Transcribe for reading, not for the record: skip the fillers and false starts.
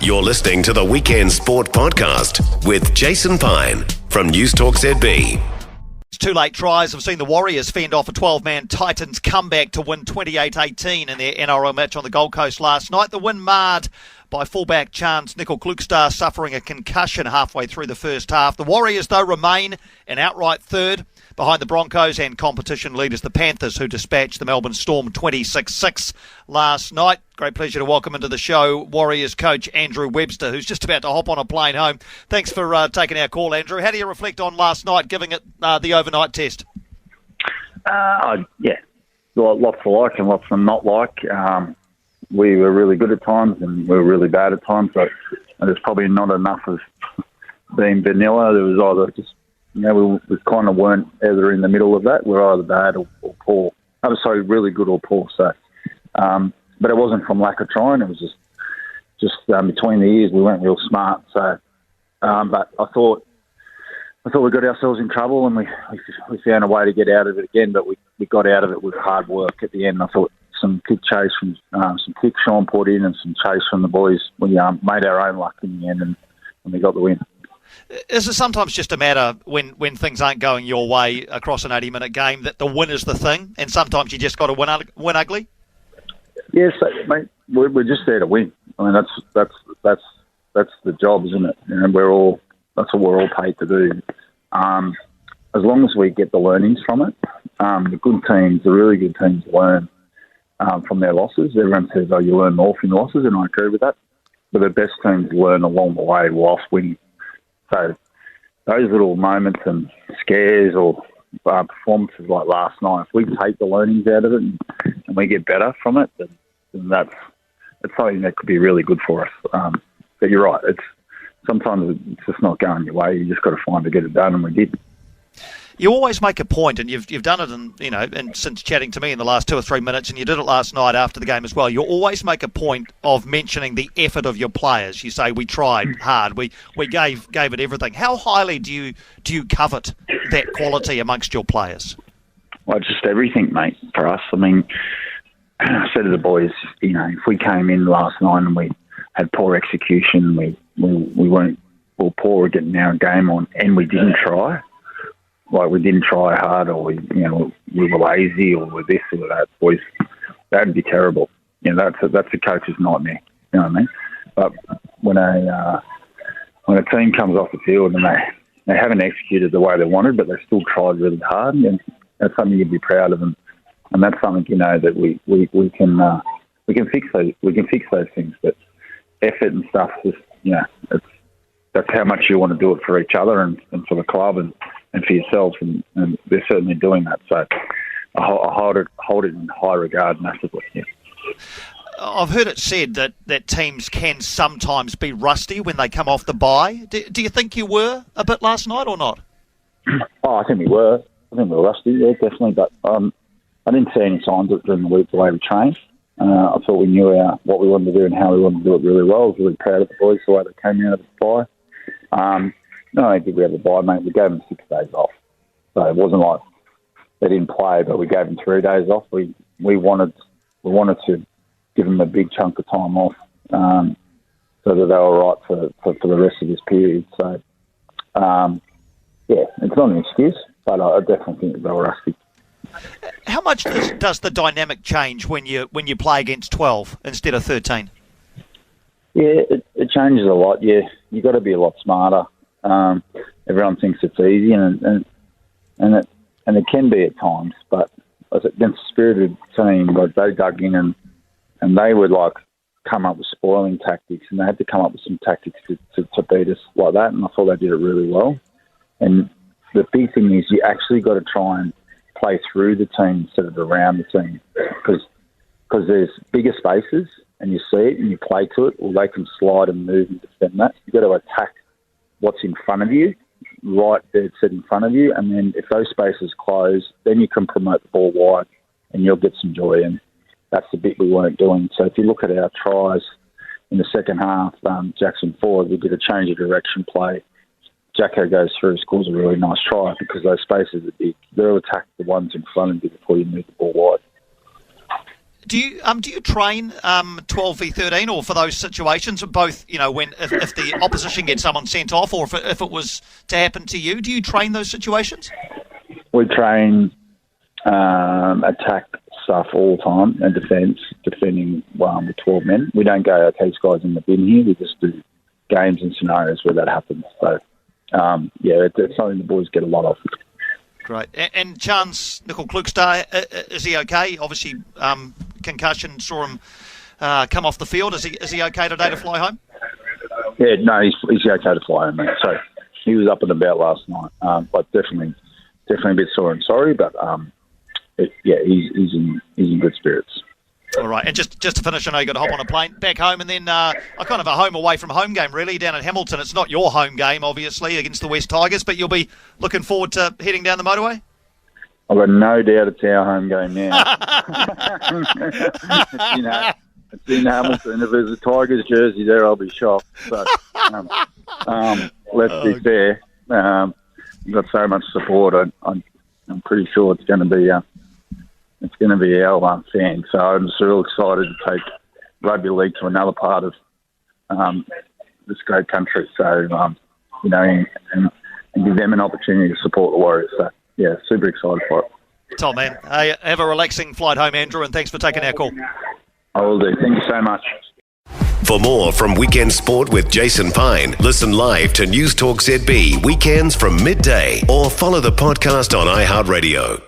You're listening to the Weekend Sport Podcast with Jason Pine from News Talk ZB. It's two late tries. I've seen the Warriors fend off a 12-man Titans comeback to win 28-18 in their NRL match on the Gold Coast last night. The win marred by fullback Chance Nickel-Klukstar suffering a concussion halfway through the first half. The Warriors, though, remain an outright third behind the Broncos and competition leaders, the Panthers, who dispatched the Melbourne Storm 26-6 last night. Great pleasure to welcome into the show Warriors coach Andrew Webster, who's just about to hop on a plane home. Thanks for taking our call, Andrew. How do you reflect on last night, giving it the overnight test? Yeah, lots to like and lots to not like. We were really good at times and we were really bad at times, so there's probably not enough of being vanilla. There was either just, we kind of weren't either in the middle of that. We're either bad or poor. I'm sorry, really good or poor. So, but it wasn't from lack of trying. It was just between the ears we weren't real smart. So, but I thought we got ourselves in trouble and we found a way to get out of it again. But we got out of it with hard work at the end. I thought some kick chase from some kicks Sean put in and some chase from the boys. We made our own luck in the end and we got the win. Is it sometimes just a matter when things aren't going your way across an 80-minute game that the win is the thing, and sometimes you just got to win ugly? Yes, mate. We're just there to win. I mean, that's the job, isn't it? And that's what we're all paid to do. As long as we get the learnings from it, the good teams, the really good teams, learn from their losses. Everyone says, "Oh, you learn more from losses," and I agree with that. But the best teams learn along the way whilst winning. So those little moments and scares or performances like last night, if we take the learnings out of it and we get better from it, then that's something that could be really good for us. But you're right, sometimes it's just not going your way. You just got to find to get it done, and we did. You always make a point, and you've done it, and since chatting to me in the last 2 or 3 minutes, and you did it last night after the game as well. You always make a point of mentioning the effort of your players. You say we tried hard, we gave it everything. How highly do you covet that quality amongst your players? Well, just everything, mate. For us, I mean, I said to the boys, if we came in last night and we had poor execution, we were poor at getting our game on, and we didn't try. Like we didn't try hard, or we were lazy, or we're this or that. Boys, that'd be terrible. That's a coach's nightmare. You know what I mean? But when a team comes off the field and they haven't executed the way they wanted, but they still tried really hard, and that's something you'd be proud of them. And that's something that we can fix those. We can fix those things. But effort and stuff, just that's how much you want to do it for each other and for the club and for yourselves, and they're certainly doing that. So I hold it in high regard massively. Yeah. I've heard it said that teams can sometimes be rusty when they come off the bye. Do you think you were a bit last night or not? I think we were. I think we were rusty, yeah, definitely. But I didn't see any signs of it during the week the way we trained. I thought we knew what we wanted to do and how we wanted to do it really well. I was really proud of the boys the way they came out of the bye. Not only did we have a bye, mate, we gave them 6 days off. So it wasn't like they didn't play, but we gave them 3 days off. We wanted to give them a big chunk of time off so that they were right for the rest of this period. So, it's not an excuse, but I definitely think that they were rusty. How much does the dynamic change when you play against 12 instead of 13? Yeah, it changes a lot. Yeah, you got to be a lot smarter. Everyone thinks it's easy, and it can be at times. But against a spirited team, like they dug in and they would come up with spoiling tactics, and they had to come up with some tactics to beat us like that. And I thought they did it really well. And the big thing is you actually got to try and play through the team instead of around the team, because there's bigger spaces and you see it and you play to it, or they can slide and move and defend that. You've got to attack what's in front of you, right dead set in front of you, and then if those spaces close, then you can promote the ball wide and you'll get some joy, and that's the bit we weren't doing. So if you look at our tries in the second half, Jackson Ford, we did a change of direction play. Jacko goes through, scores a really nice try because those spaces are big. They'll attack the ones in front of you before you move the ball wide. Do you train 12v13 or for those situations, both, when if the opposition gets someone sent off or if it was to happen to you, do you train those situations? We train attack stuff all the time and defending with 12 men. We don't go, okay, these guys in the bin here. We just do games and scenarios where that happens. So, it's something the boys get a lot of. Great. And Chance Nicol-Klukstad, is he okay? Obviously, concussion, saw him come off the field. Is he okay today to fly home? Yeah, no, he's okay to fly home, mate. So he was up and about last night, but definitely a bit sore and sorry, but he's in good spirits. All right, and just to finish, I know you got to hop on a plane back home, and then a kind of a home away from home game, really, down at Hamilton. It's not your home game, obviously, against the West Tigers, but you'll be looking forward to heading down the motorway? I've got no doubt it's our home game now. It's in Hamilton. If there's a Tigers jersey there, I'll be shocked. So, let's be fair. We've got so much support. I'm pretty sure it's going to be our fans. So I'm just real excited to take rugby league to another part of this great country. So and give them an opportunity to support the Warriors. So yeah, super excited for it. Tom, man, hey, have a relaxing flight home, Andrew, and thanks for taking our call. I will do. Thank you so much. For more from Weekend Sport with Jason Pine, listen live to News Talk ZB weekends from midday or follow the podcast on iHeartRadio.